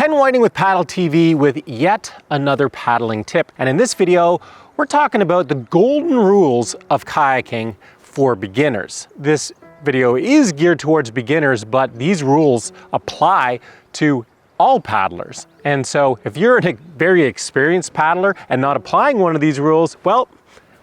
Ken Whiting with Paddle TV with yet another paddling tip. And in this video, we're talking about the golden rules of kayaking for beginners. This video is geared towards beginners, but these rules apply to all paddlers. And so if you're a very experienced paddler and not applying one of these rules, well,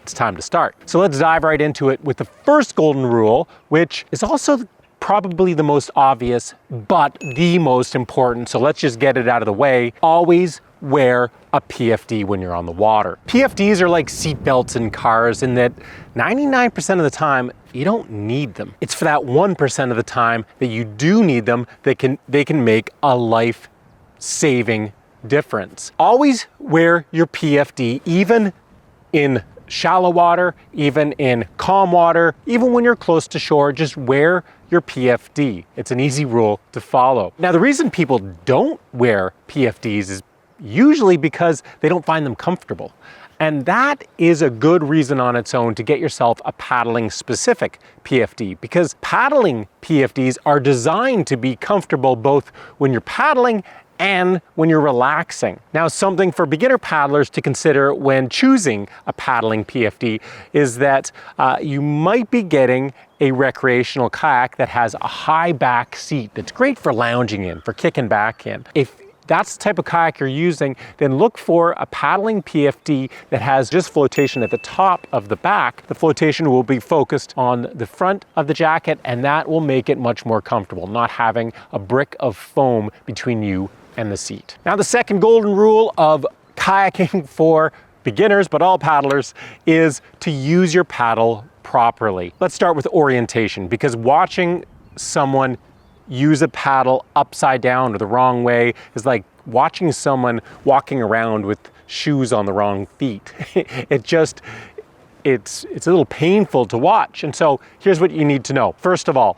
it's time to start. So let's dive right into it with the first golden rule, which is also probably the most obvious, but the most important. So let's just get it out of the way. Always wear a PFD when you're on the water. PFDs are like seat belts in cars in that 99% of the time, you don't need them. It's for that 1% of the time that you do need them that they can make a life-saving difference. Always wear your PFD, even in shallow water, even in calm water, even when you're close to shore, just wear your PFD. It's an easy rule to follow. Now, the reason people don't wear PFDs is usually because they don't find them comfortable. And that is a good reason on its own to get yourself a paddling specific PFD, because paddling PFDs are designed to be comfortable both when you're paddling and when you're relaxing. Now, something for beginner paddlers to consider when choosing a paddling PFD is that you might be getting a recreational kayak that has a high back seat that's great for lounging in, for kicking back in. If that's the type of kayak you're using, then look for a paddling PFD that has just flotation at the top of the back. The flotation will be focused on the front of the jacket, and that will make it much more comfortable, not having a brick of foam between you and the seat. Now, the second golden rule of kayaking for beginners, but all paddlers, is to use your paddle properly. Let's start with orientation, because watching someone use a paddle upside down or the wrong way is like watching someone walking around with shoes on the wrong feet. It's a little painful to watch. And so here's what you need to know. First of all,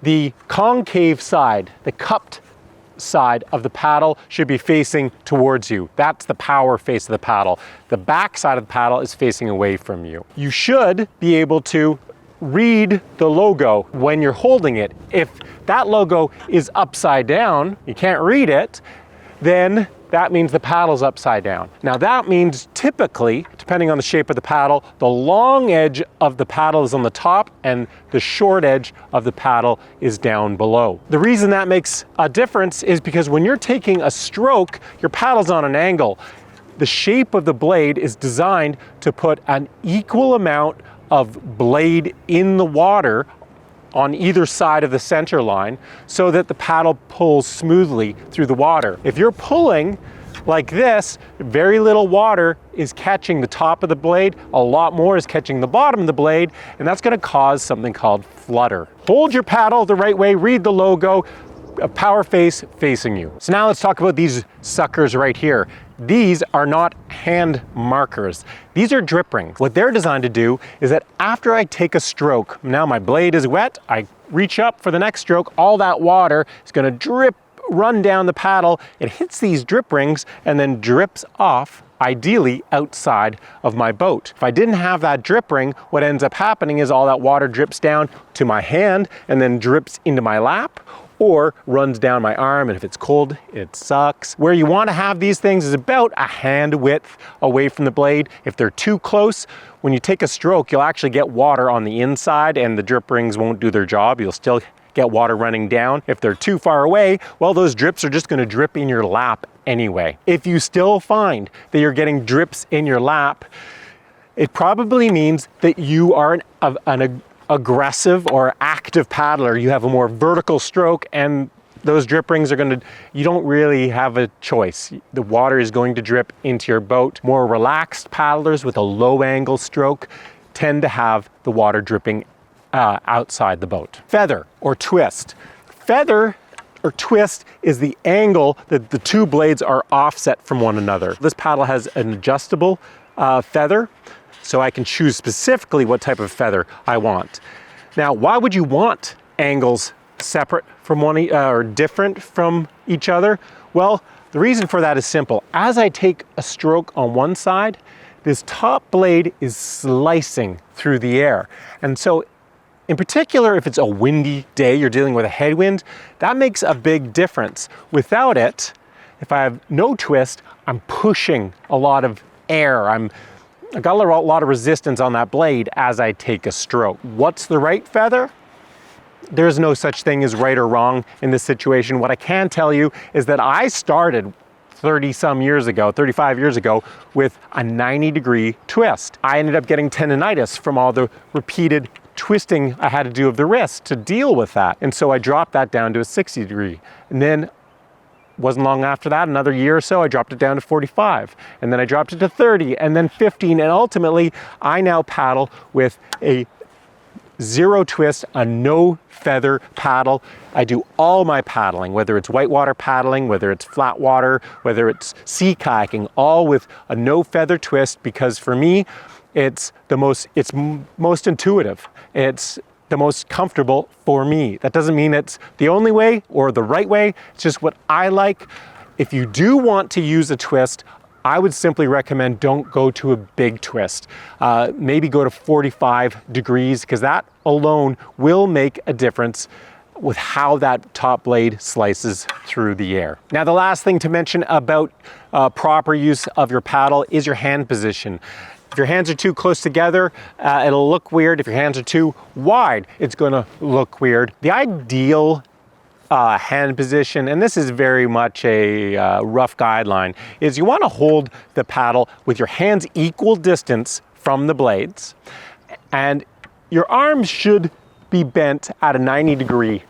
the concave side, the cupped side of the paddle should be facing towards you. That's the power face of the paddle. The back side of the paddle is facing away from you. You should be able to read the logo when you're holding it. If that logo is upside down, you can't read it, then that means the paddle's upside down. Now that means typically, depending on the shape of the paddle, the long edge of the paddle is on the top and the short edge of the paddle is down below. The reason that makes a difference is because when you're taking a stroke, your paddle's on an angle. The shape of the blade is designed to put an equal amount of blade in the water on either side of the center line so that the paddle pulls smoothly through the water. If you're pulling like this, very little water is catching the top of the blade, a lot more is catching the bottom of the blade, and that's going to cause something called flutter. Hold your paddle the right way, read the logo, a power face facing you. So now let's talk about these suckers right here. These are not hand markers. These are drip rings. What they're designed to do is that after I take a stroke, now my blade is wet, I reach up for the next stroke, all that water is gonna run down the paddle. It hits these drip rings and then drips off, ideally outside of my boat. If I didn't have that drip ring, what ends up happening is all that water drips down to my hand and then drips into my lap, or runs down my arm, and if it's cold, it sucks. Where you want to have these things is about a hand width away from the blade. If they're too close, when you take a stroke, you'll actually get water on the inside and the drip rings won't do their job. You'll still get water running down. If they're too far away, well, those drips are just going to drip in your lap anyway. If you still find that you're getting drips in your lap, it probably means that you are an aggressive or active paddler. You have a more vertical stroke, and those drip rings are you don't really have a choice. The water is going to drip into your boat. More relaxed paddlers with a low angle stroke tend to have the water dripping outside the boat. Feather or twist. Feather or twist is the angle that the two blades are offset from one another. This paddle has an adjustable feather, so I can choose specifically what type of feather I want. Now, why would you want angles separate from or different from each other? Well, the reason for that is simple. As I take a stroke on one side, this top blade is slicing through the air. And so in particular, if it's a windy day, you're dealing with a headwind, that makes a big difference. Without it, If I have no twist, I'm pushing a lot of air. I got a lot of resistance on that blade as I take a stroke. What's the right feather? There's no such thing as right or wrong in this situation. What I can tell you is that I started 35 years ago with a 90-degree twist. I ended up getting tendonitis from all the repeated twisting I had to do of the wrist to deal with that. And so I dropped that down to a 60-degree. And then wasn't long after that, another year or so, I dropped it down to 45. And then I dropped it to 30 and then 15. And ultimately, I now paddle with a zero twist, a no feather paddle. I do all my paddling, whether it's whitewater paddling, whether it's flat water, whether it's sea kayaking, all with a no feather twist, because for me, it's most intuitive. It's the most comfortable for me. That doesn't mean it's the only way or the right way. It's just what I like. If you do want to use a twist, I would simply recommend don't go to a big twist. Maybe go to 45 degrees, because that alone will make a difference with how that top blade slices through the air. Now, the last thing to mention about proper use of your paddle is your hand position. If your hands are too close together, it'll look weird. If your hands are too wide, it's gonna look weird. The ideal hand position, and this is very much a rough guideline, is you want to hold the paddle with your hands equal distance from the blades, and your arms should be bent at a 90-degree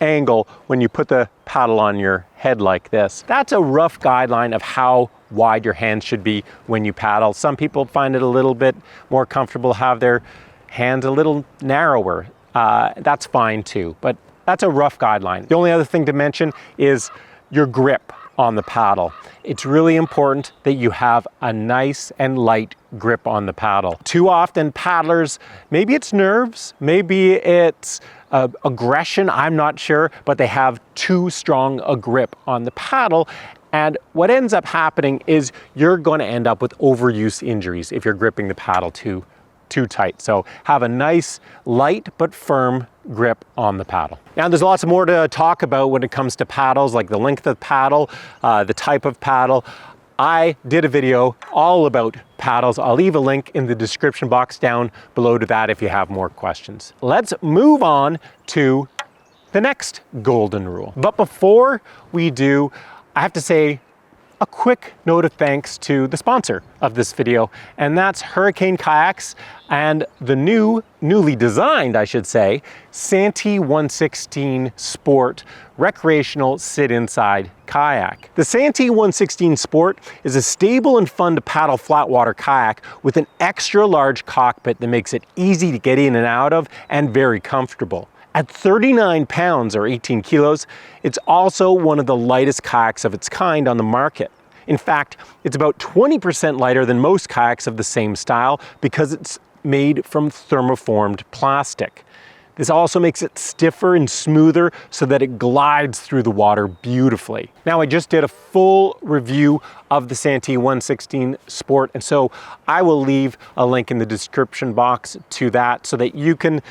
angle when you put the paddle on your head like this. That's a rough guideline of how wide your hands should be when you paddle. Some people find it a little bit more comfortable to have their hands a little narrower. That's fine too, but that's a rough guideline. The only other thing to mention is your grip on the paddle. It's really important that you have a nice and light grip on the paddle. Too often paddlers, maybe it's nerves, maybe it's aggression, I'm not sure, but they have too strong a grip on the paddle. And what ends up happening is you're going to end up with overuse injuries if you're gripping the paddle too tight. So have a nice, light but firm grip on the paddle. Now, there's lots more to talk about when it comes to paddles, like the length of paddle, the type of paddle. I did a video all about paddles. I'll leave a link in the description box down below to that if you have more questions. Let's move on to the next golden rule. But before we do, I have to say a quick note of thanks to the sponsor of this video, and that's Hurricane Kayaks and the newly designed, I should say, Santee 116 Sport recreational sit-inside kayak. The Santee 116 Sport is a stable and fun to paddle flatwater kayak with an extra large cockpit that makes it easy to get in and out of and very comfortable. At 39 pounds or 18 kilos, it's also one of the lightest kayaks of its kind on the market. In fact, it's about 20% lighter than most kayaks of the same style because it's made from thermoformed plastic. This also makes it stiffer and smoother so that it glides through the water beautifully. Now, I just did a full review of the Santee 116 Sport, and so I will leave a link in the description box to that so that you can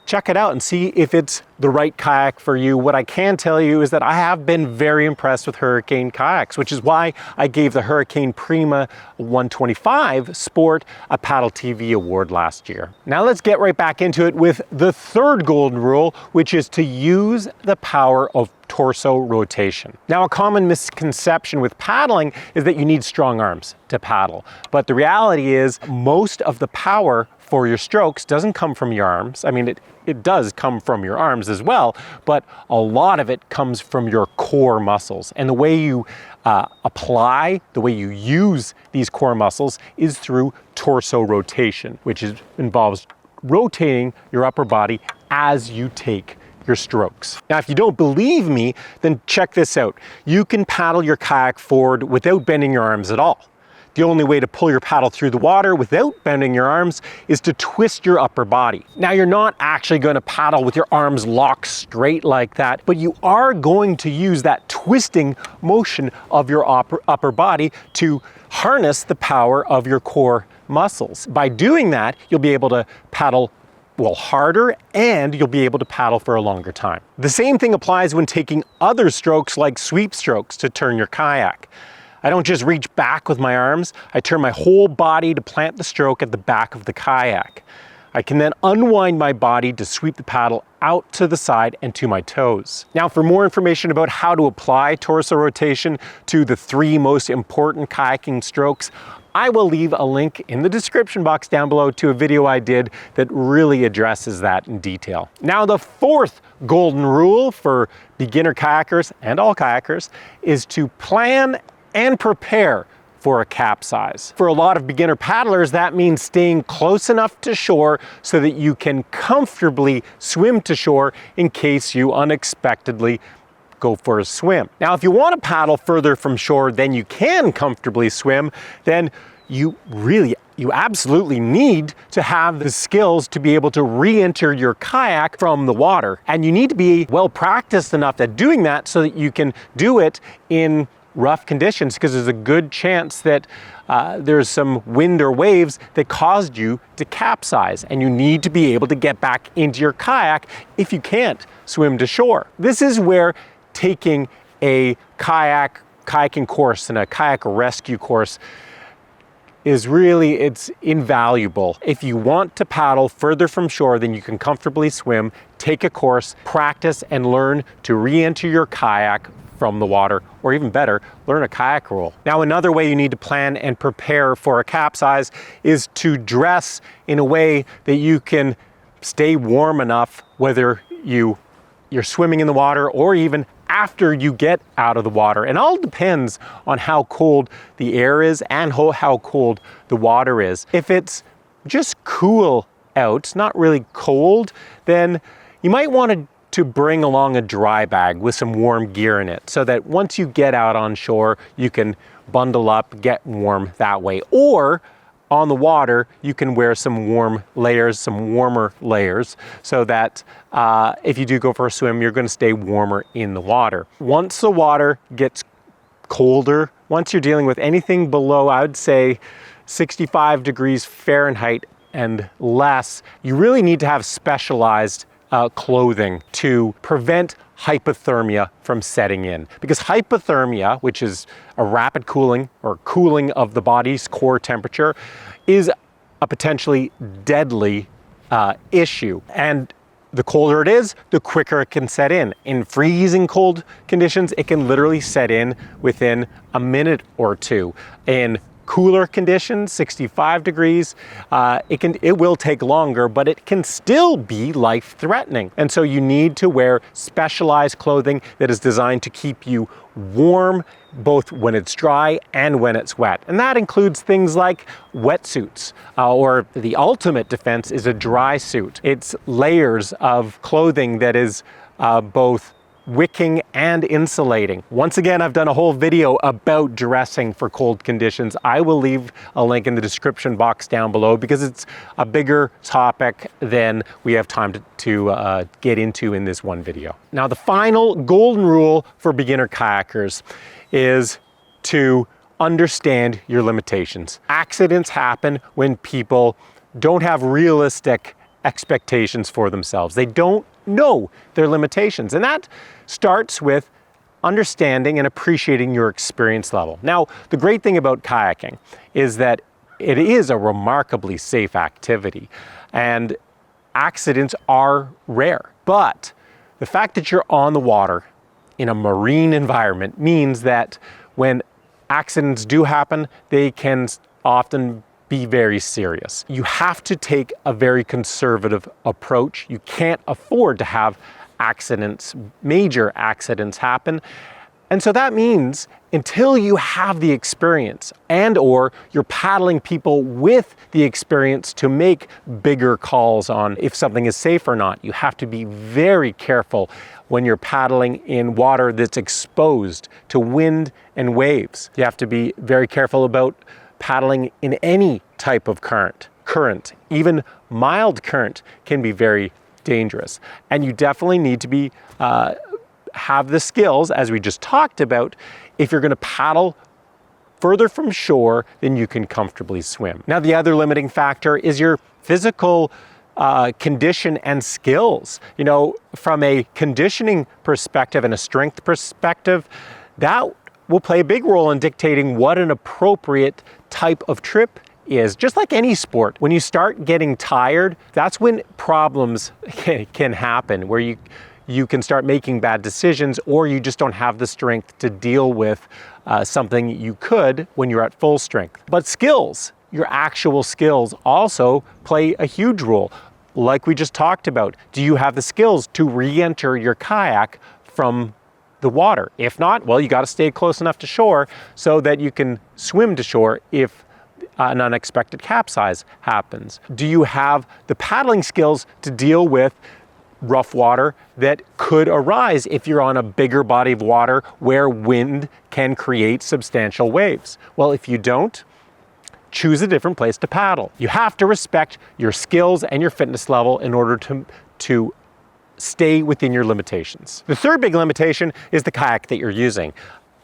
check it out and see if it's the right kayak for you. What I can tell you is that I have been very impressed with Hurricane kayaks, which is why I gave the Hurricane Prima 125 Sport a Paddle TV award last year. Now let's get right back into it with the third golden rule, which is to use the power of torso rotation. Now, a common misconception with paddling is that you need strong arms to paddle, but the reality is most of the power for your strokes doesn't come from your arms. I mean, it does come from your arms as well, but a lot of it comes from your core muscles. And the way you the way you use these core muscles is through torso rotation, which involves rotating your upper body as you take your strokes. Now, if you don't believe me, then check this out. You can paddle your kayak forward without bending your arms at all. The only way to pull your paddle through the water without bending your arms is to twist your upper body. Now, you're not actually going to paddle with your arms locked straight like that, but you are going to use that twisting motion of your upper body to harness the power of your core muscles. By doing that, you'll be able to paddle will harder and you'll be able to paddle for a longer time. The same thing applies when taking other strokes like sweep strokes to turn your kayak. I don't just reach back with my arms, I turn my whole body to plant the stroke at the back of the kayak. I can then unwind my body to sweep the paddle out to the side and to my toes. Now, for more information about how to apply torso rotation to the 3 most important kayaking strokes, I will leave a link in the description box down below to a video I did that really addresses that in detail. Now, the 4th golden rule for beginner kayakers and all kayakers is to plan and prepare for a capsize. For a lot of beginner paddlers, that means staying close enough to shore so that you can comfortably swim to shore in case you unexpectedly go for a swim. Now, if you want to paddle further from shore than you can comfortably swim, then you absolutely need to have the skills to be able to re-enter your kayak from the water. And you need to be well practiced enough at doing that so that you can do it in rough conditions, because there's a good chance that there's some wind or waves that caused you to capsize, and you need to be able to get back into your kayak if you can't swim to shore. This is where taking a kayaking course and a kayak rescue course is really, it's invaluable. If you want to paddle further from shore than you can comfortably swim, take a course, practice and learn to re-enter your kayak from the water, or even better, learn a kayak rule. Now, another way you need to plan and prepare for a capsize is to dress in a way that you can stay warm enough, whether you're swimming in the water or even after you get out of the water. And it all depends on how cold the air is and how cold the water is. If it's just cool out, not really cold, then you might want to bring along a dry bag with some warm gear in it, so that once you get out on shore, you can bundle up, get warm that way. Or on the water, you can wear some warm layers, some warmer layers, so that if you do go for a swim, you're going to stay warmer in the water. Once the water gets colder, once you're dealing with anything below, I would say 65 degrees Fahrenheit and less, you really need to have specialized clothing to prevent hypothermia from setting in. Because hypothermia, which is a rapid cooling or cooling of the body's core temperature, is a potentially deadly issue. And the colder it is, the quicker it can set in. In freezing cold conditions, it can literally set in within a minute or two. In cooler conditions, 65 degrees, it will take longer, but it can still be life-threatening. And so you need to wear specialized clothing that is designed to keep you warm, both when it's dry and when it's wet. And that includes things like wetsuits, or the ultimate defense is a dry suit. It's layers of clothing that is both wicking and insulating. Once again, I've done a whole video about dressing for cold conditions. I will leave a link in the description box down below, because it's a bigger topic than we have time to get into in this one video. Now, the final golden rule for beginner kayakers is to understand your limitations. Accidents happen when people don't have realistic expectations for themselves. They don't know their limitations, and that starts with understanding and appreciating your experience level. Now, the great thing about kayaking is that it is a remarkably safe activity, and accidents are rare. But the fact that you're on the water in a marine environment means that when accidents do happen, they can often be very serious. You have to take a very conservative approach. You can't afford to have accidents, major accidents happen. And so that means until you have the experience and or you're paddling people with the experience to make bigger calls on if something is safe or not, you have to be very careful when you're paddling in water that's exposed to wind and waves. You have to be very careful about paddling in any type of current. Even mild current can be very dangerous. And you definitely need to be have the skills, as we just talked about, if you're going to paddle further from shore than you can comfortably swim. Now, the other limiting factor is your physical condition and skills. You know, from a conditioning perspective and a strength perspective, that will play a big role in dictating what an appropriate type of trip is. Just like any sport, when you start getting tired, that's when problems can happen, where you can start making bad decisions, or you just don't have the strength to deal with something you could when you're at full strength. But skills, your actual skills, also play a huge role. Like we just talked about, do you have the skills to re-enter your kayak from the water? If not, well, you got to stay close enough to shore so that you can swim to shore if an unexpected capsize happens. Do you have the paddling skills to deal with rough water that could arise if you're on a bigger body of water where wind can create substantial waves? Well, if you don't, choose a different place to paddle. You have to respect your skills and your fitness level in order to stay within your limitations. The third big limitation is the kayak that you're using.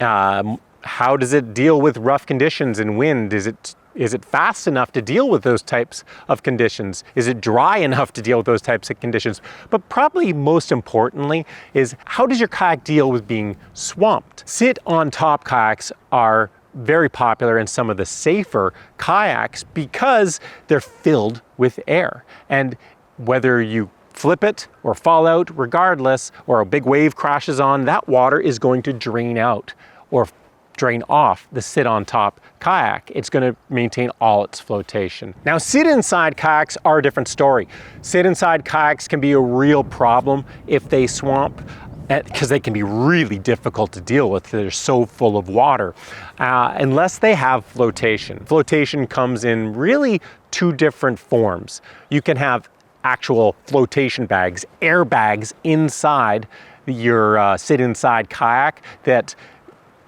How does it deal with rough conditions and wind? Is it fast enough to deal with those types of conditions? Is it dry enough to deal with those types of conditions? But probably most importantly is, how does your kayak deal with being swamped? Sit-on-top kayaks are very popular in some of the safer kayaks because they're filled with air. And whether you flip it or fall out, regardless, or a big wave crashes on, that water is going to drain out or drain off the sit-on-top kayak. It's going to maintain all its flotation. Now, sit-inside kayaks are a different story. Sit-inside kayaks can be a real problem if they swamp, because they can be really difficult to deal with. They're so full of water, unless they have flotation. Flotation comes in really two different forms. You can have actual flotation bags, air bags inside your sit-inside kayak that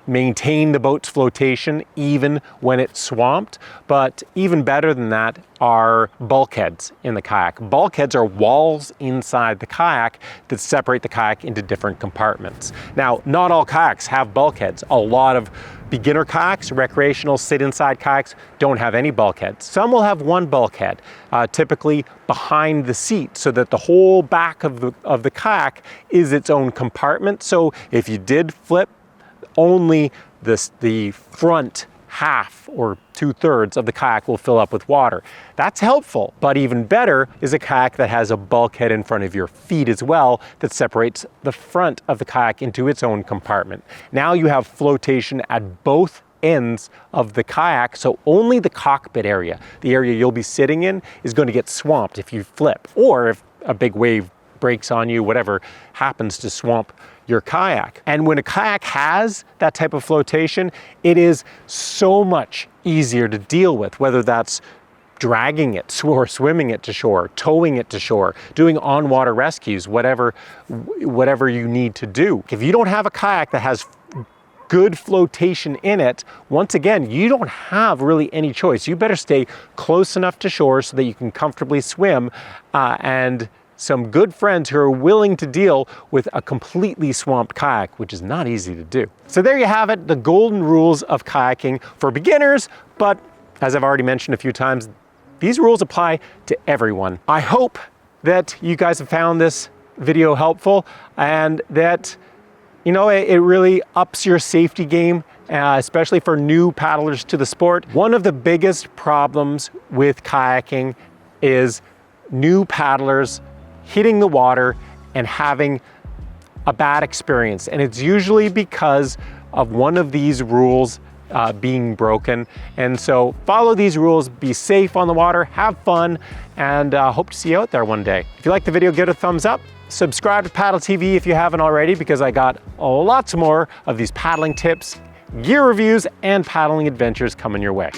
maintain the boat's flotation even when it's swamped. But even better than that are bulkheads in the kayak. Bulkheads are walls inside the kayak that separate the kayak into different compartments. Now, not all kayaks have bulkheads. A lot of beginner kayaks, recreational sit-inside kayaks, don't have any bulkheads. Some will have one bulkhead, typically behind the seat, so that the whole back of the kayak is its own compartment. So if you did flip, only the front half or 2/3 of the kayak will fill up with water. That's helpful, but even better is a kayak that has a bulkhead in front of your feet as well that separates the front of the kayak into its own compartment. Now you have flotation at both ends of the kayak, so only the cockpit area, the area you'll be sitting in, is going to get swamped if you flip, or if a big wave breaks on you, whatever happens to swamp your kayak. And when a kayak has that type of flotation, it is so much easier to deal with, whether that's dragging it or swimming it to shore, towing it to shore, doing on-water rescues, whatever you need to do. If you don't have a kayak that has good flotation in it, once again, you don't have really any choice. You better stay close enough to shore so that you can comfortably swim, and some good friends who are willing to deal with a completely swamped kayak, which is not easy to do. So there you have it, the golden rules of kayaking for beginners, but as I've already mentioned a few times, these rules apply to everyone. I hope that you guys have found this video helpful, and that, you know, it really ups your safety game, especially for new paddlers to the sport. One of the biggest problems with kayaking is new paddlers hitting the water and having a bad experience. And it's usually because of one of these rules being broken. And so follow these rules, be safe on the water, have fun, and hope to see you out there one day. If you like the video, give it a thumbs up. Subscribe to Paddle TV if you haven't already, because I got lots more of these paddling tips, gear reviews, and paddling adventures coming your way.